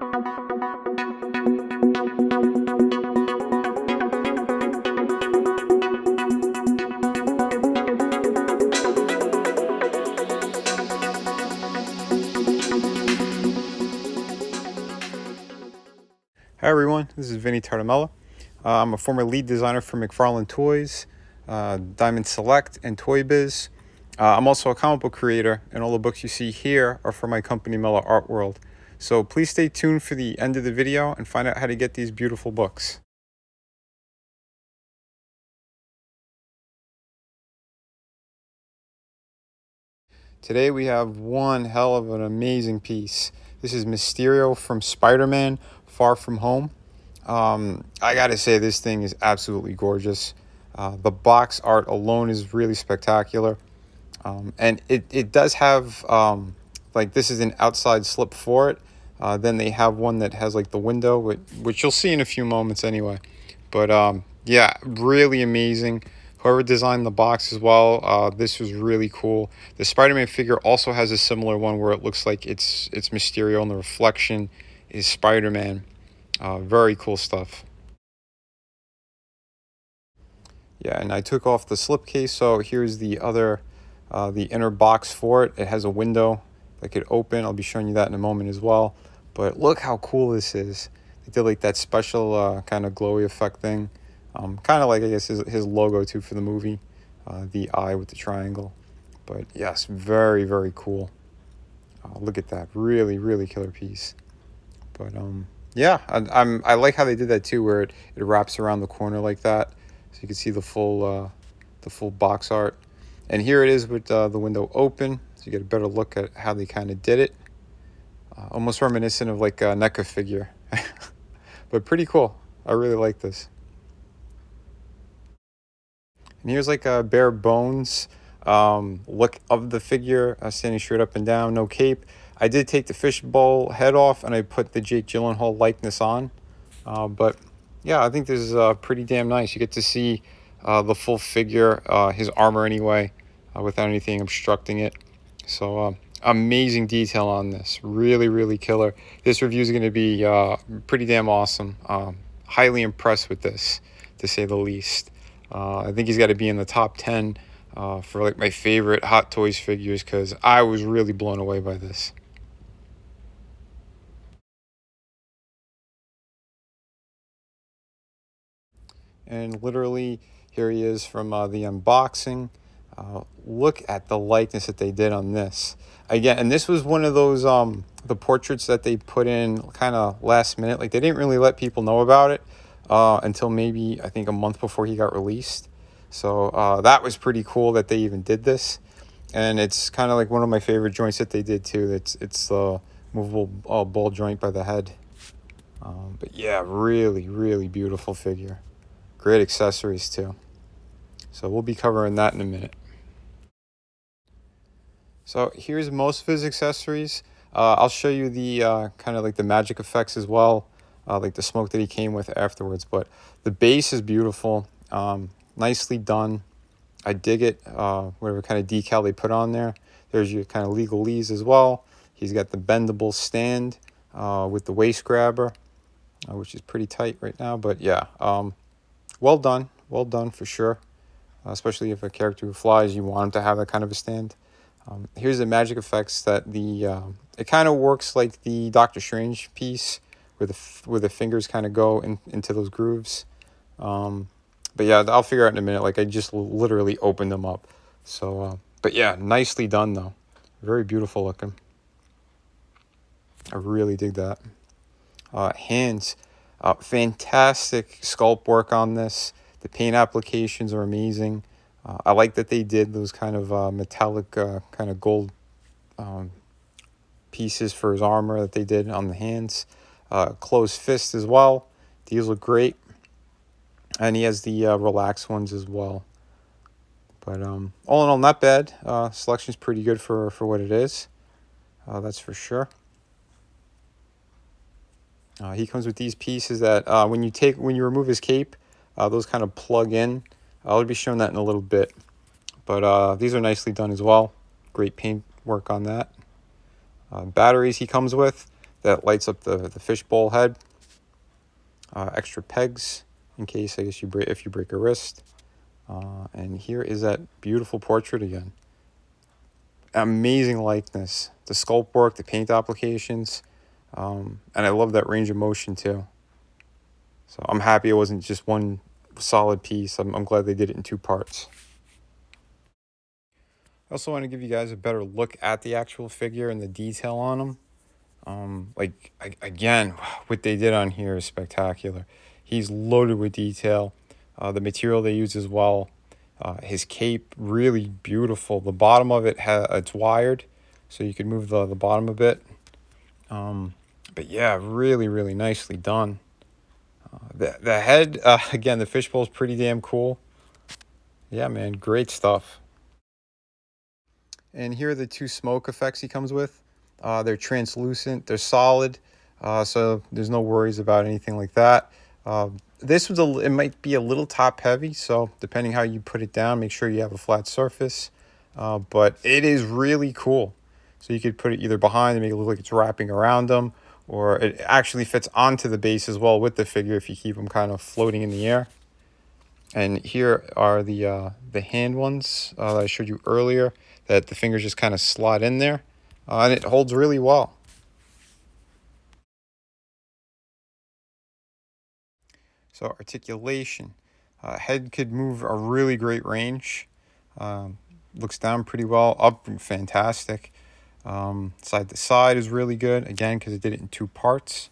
Hi everyone, this is Vinnieart. I'm a former lead designer for McFarlane Toys, Diamond Select, and Toy Biz. I'm also a comic book creator, and all the books you see here are from my company, Mellow Art World. So please stay tuned for the end of the video and find out how to get these beautiful books. Today we have one hell of an amazing piece. This is Mysterio from Spider-Man Far From Home. I gotta say, this thing is absolutely gorgeous. The box art alone is really spectacular. And it does have, like, this is an outside slip for it. Then they have one that has like the window, which you'll see in a few moments anyway. But yeah, really amazing. Whoever designed the box as well, this was really cool. The Spider-Man figure also has a similar one where it looks like it's Mysterio and the reflection is Spider-Man. Very cool stuff. Yeah, and I took off the slipcase, so here's the other, the inner box for it. It has a window that could open. I'll be showing you that in a moment as well. But look how cool this is. They did like that special kind of glowy effect thing. Kind of like, I guess, his logo too for the movie. The eye with the triangle. But yes, very, very cool. Look at that. Really, really killer piece. But yeah, I like how they did that too, where it wraps around the corner like that. So you can see the full box art. And here it is with the window open, so you get a better look at how they kind of did it. Almost reminiscent of like a NECA figure. But pretty cool. I really like this. And here's like a bare bones look of the figure, standing straight up and down, no cape. I did take the fishbowl head off and I put the Jake Gyllenhaal likeness on. But yeah, I think this is pretty damn nice. You get to see the full figure, his armor anyway, without anything obstructing it. So amazing detail on this. Really, really killer. This review is going to be pretty damn awesome. Highly impressed with this, to say the least. I think he's got to be in the top 10 for like my favorite Hot Toys figures, because I was really blown away by this. And literally, here he is from the unboxing. Look at the likeness that they did on this. Again, and this was one of those, the portraits that they put in kind of last minute. Like, they didn't really let people know about it until maybe, I think, a month before he got released. So that was pretty cool that they even did this. And it's kind of like one of my favorite joints that they did too. It's the movable ball joint by the head. But yeah, really, really beautiful figure. Great accessories too. So we'll be covering that in a minute. So here's most of his accessories. I'll show you the kind of like the magic effects as well, like the smoke that he came with afterwards. But the base is beautiful, nicely done. I dig it, whatever kind of decal they put on there. There's your kind of legalese as well. He's got the bendable stand with the waist grabber, which is pretty tight right now. But yeah, well done for sure. Especially if a character who flies, you want him to have that kind of a stand. Here's the magic effects that it kind of works like the Doctor Strange piece, where the fingers kind of go into those grooves. But yeah, I'll figure out in a minute. Like, I just literally opened them up. So, but yeah, nicely done though. Very beautiful looking. I really dig that. Hands, fantastic sculpt work on this. The paint applications are amazing. I like that they did those kind of metallic kind of gold pieces for his armor that they did on the hands. Closed fist as well. These look great. And he has the relaxed ones as well. But all in all, not bad. Selection's pretty good for what it is. That's for sure. He comes with these pieces that when you remove his cape, those kind of plug in. I'll be showing that in a little bit. But these are nicely done as well. Great paint work on that. Batteries he comes with. that lights up the fishbowl head. Extra pegs in case, I guess, if you break a wrist. And here is that beautiful portrait again. Amazing likeness. The sculpt work, the paint applications, and I love that range of motion too. So I'm happy it wasn't just one solid piece. I'm glad they did it in two parts. I also want to give you guys a better look at the actual figure and the detail on him. Again, what they did on here is spectacular. He's loaded with detail. The material they use as well. His cape, really beautiful. The bottom of it, it's wired, so you can move the bottom a bit. But yeah, really, really nicely done. The head, again, the fishbowl is pretty damn cool. Yeah, man, great stuff. And here are the two smoke effects he comes with. They're translucent, they're solid, so there's no worries about anything like that. This was it might be a little top heavy, so depending how you put it down, make sure you have a flat surface. But it is really cool. So you could put it either behind and make it look like it's wrapping around them, or it actually fits onto the base as well with the figure if you keep them kind of floating in the air. And here are the hand ones that I showed you earlier, that the fingers just kind of slot in there, and it holds really well. So articulation, head could move a really great range. Looks down pretty well, up fantastic. Side to side is really good, again, because it did it in two parts.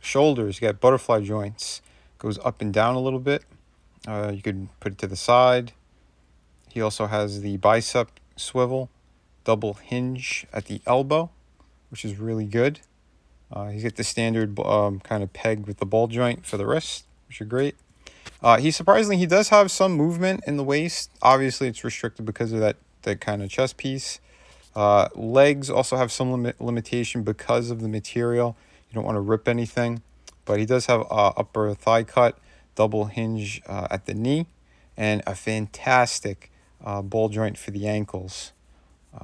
Shoulders, you got butterfly joints, goes up and down a little bit. You could put it to the side. He also has the bicep swivel, double hinge at the elbow, which is really good. He's got the standard kind of peg with the ball joint for the wrist, which are great. He does have some movement in the waist. Obviously, it's restricted because of that kind of chest piece. Legs also have some limitation because of the material. You don't want to rip anything. But he does have upper thigh cut, double hinge at the knee, and a fantastic ball joint for the ankles,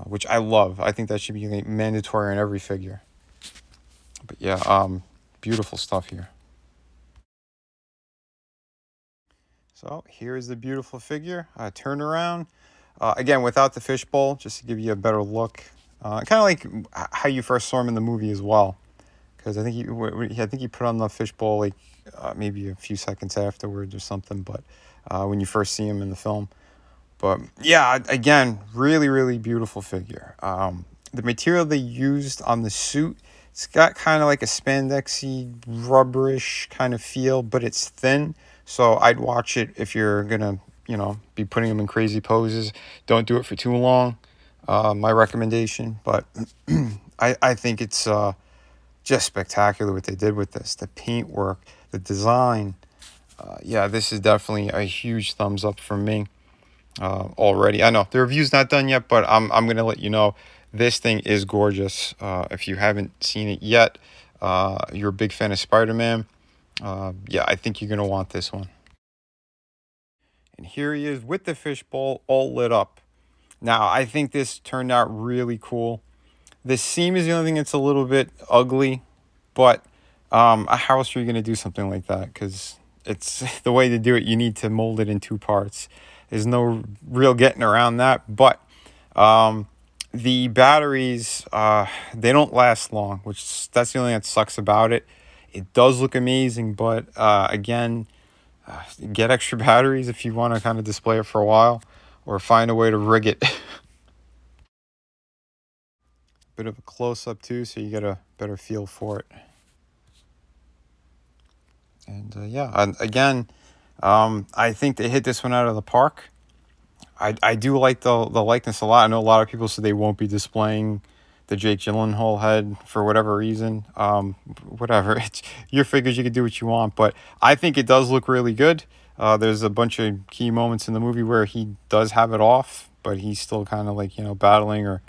which I love. I think that should be mandatory on every figure. But yeah, beautiful stuff here. So here's the beautiful figure. Turn around. Again, without the fishbowl, just to give you a better look. Kind of like how you first saw him in the movie as well. Because I think he put on the fishbowl like maybe a few seconds afterwards or something. But when you first see him in the film. But yeah, again, really, really beautiful figure. The material they used on the suit, it's got kind of like a spandexy, rubberish kind of feel, but it's thin. So I'd watch it if you're gonna, be putting them in crazy poses. Don't do it for too long. My recommendation. But I think it's just spectacular what they did with this. The paintwork, the design. Yeah, this is definitely a huge thumbs up from me. Already. I know the review's not done yet, but I'm gonna let you know this thing is gorgeous. If you haven't seen it yet, you're a big fan of Spider-Man. Yeah, I think you're gonna want this one. And here he is with the fishbowl all lit up. Now I think this turned out really cool. The seam is the only thing that's a little bit ugly, but how else are you gonna do something like that? Because it's the way to do it. You need to mold it in two parts. There's no real getting around that. But the batteries, they don't last long, that's the only thing that sucks about it. It does look amazing, but again, get extra batteries if you want to kind of display it for a while, or find a way to rig it. Bit of a close-up too, so you get a better feel for it. And yeah, and again, I think they hit this one out of the park. I do like the likeness a lot. I know a lot of people say they won't be displaying the Jake Gyllenhaal head for whatever reason. Whatever, it's your figures. You can do what you want, but I think it does look really good. There's a bunch of key moments in the movie where he does have it off, but he's still kind of like battling or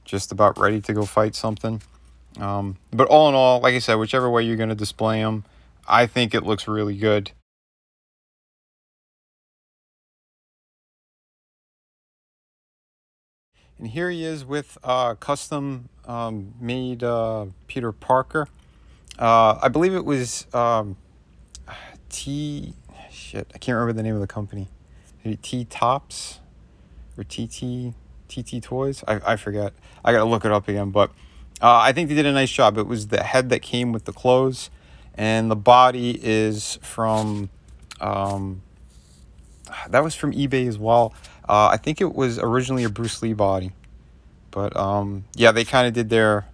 just about ready to go fight something. But all in all, like I said, whichever way you're going to display him, I think it looks really good. And here he is with custom made Peter Parker. I believe it was T. Shit, I can't remember the name of the company. Maybe T Tops or TT Toys. I forget. I gotta look it up again. But I think they did a nice job. It was the head that came with the clothes, and the body is from. That was from eBay as well. I think it was originally a Bruce Lee body, but yeah, they kind of did their.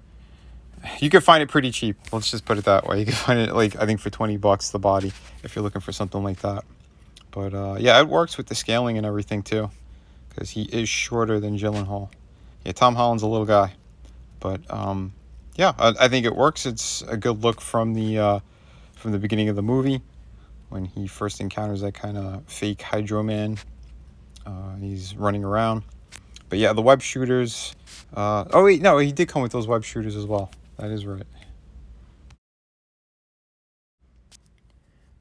You can find it pretty cheap. Let's just put it that way. You can find it like I think for $20 the body if you're looking for something like that. But yeah, it works with the scaling and everything too, because he is shorter than Gyllenhaal. Yeah, Tom Holland's a little guy, but yeah, I think it works. It's a good look from the beginning of the movie when he first encounters that kind of fake Hydro Man. He's running around. But yeah, the web shooters. Oh wait, no, he did come with those web shooters as well. That is right.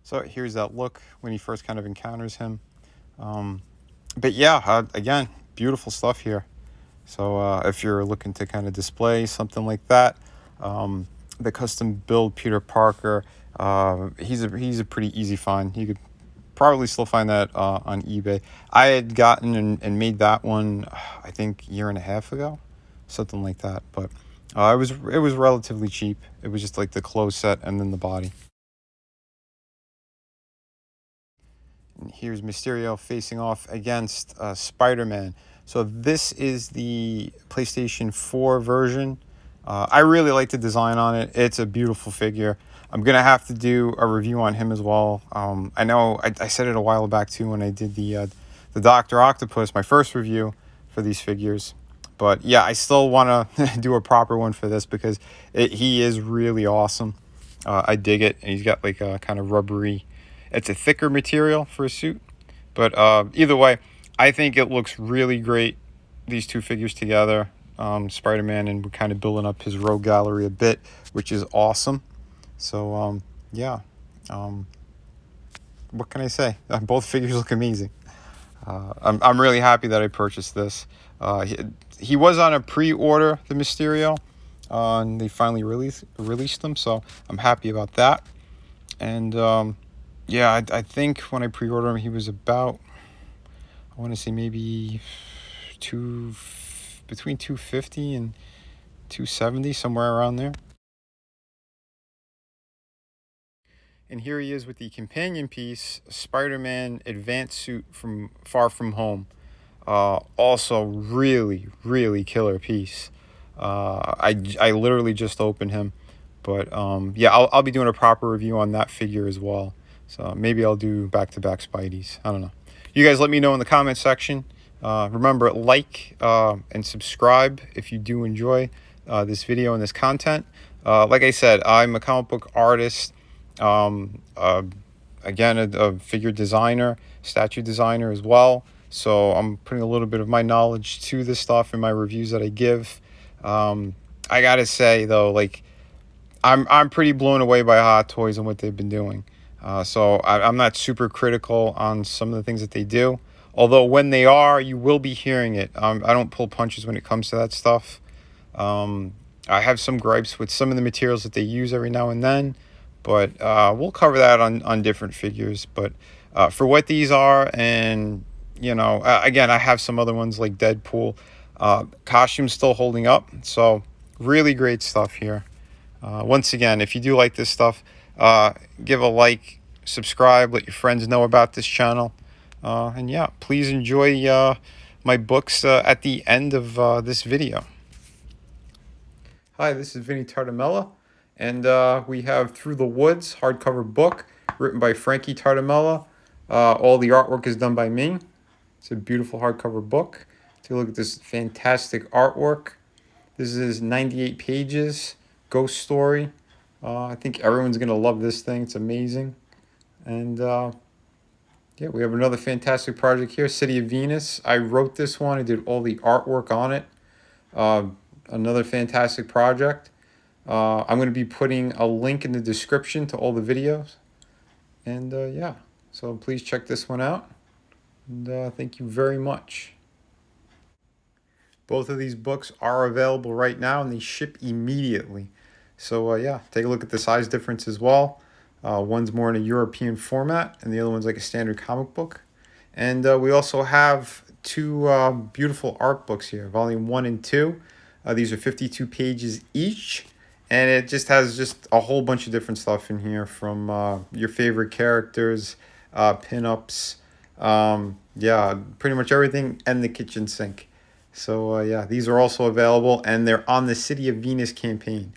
So here's that look when he first kind of encounters him. But yeah, again, beautiful stuff here. So if you're looking to kind of display something like that, the custom build Peter Parker, he's a pretty easy find. You could probably still find that on eBay. I had gotten and made that one, I think, a year and a half ago, something like that. But it was relatively cheap. It was just like the clothes set and then the body. And here's Mysterio facing off against Spider-Man. So this is the PlayStation 4 version. I really like the design on it. It's a beautiful figure. I'm going to have to do a review on him as well. I know I said it a while back too when I did the Dr. Octopus, my first review for these figures. But yeah, I still want to do a proper one for this because he is really awesome. I dig it. And he's got like a kind of rubbery, it's a thicker material for a suit. But either way, I think it looks really great, these two figures together. Spider-Man, and we're kind of building up his rogue gallery a bit, which is awesome. So yeah, what can I say? Both figures look amazing. I'm really happy that I purchased this. He was on a pre-order, the Mysterio, and they finally released them, so I'm happy about that. And yeah, I think when I pre-ordered him, he was about, I want to say maybe between 250 and 270, somewhere around there. And here he is with the companion piece, Spider-Man Advanced Suit from Far From Home. Also really, really killer piece. I literally just opened him. But yeah, I'll be doing a proper review on that figure as well. So maybe I'll do back-to-back Spideys. I don't know. You guys let me know in the comment section. Remember, like and subscribe if you do enjoy this video and this content. Like I said, I'm a comic book artist. Again, a figure designer, statue designer as well. So I'm putting a little bit of my knowledge to this stuff in my reviews that I give. I gotta say though, like I'm pretty blown away by Hot Toys and what they've been doing. So I'm not super critical on some of the things that they do. Although when they are, you will be hearing it. I don't pull punches when it comes to that stuff. I have some gripes with some of the materials that they use every now and then. But we'll cover that on different figures. But for what these are, and, you know, again, I have some other ones like Deadpool. Costume's still holding up. So really great stuff here. Once again, if you do like this stuff, give a like, subscribe, let your friends know about this channel. And yeah, please enjoy my books at the end of this video. Hi, this is Vinnie and we have Through the Woods hardcover book written by Frankie Tartamella. All the artwork is done by me. It's a beautiful hardcover book. Take a look at this fantastic artwork. This is 98 pages, ghost story. I think everyone's going to love this thing. It's amazing. And yeah, we have another fantastic project here, City of Venus. I wrote this one. I did all the artwork on it. Another fantastic project. I'm going to be putting a link in the description to all the videos. And yeah, so please check this one out. And thank you very much. Both of these books are available right now and they ship immediately. So yeah, take a look at the size difference as well. One's more in a European format and the other one's like a standard comic book. And we also have two beautiful art books here, volume 1 and 2. These are 52 pages each. And it just has just a whole bunch of different stuff in here, from your favorite characters, pinups, yeah, pretty much everything, and the kitchen sink. So yeah, these are also available, and they're on the City of Venus campaign.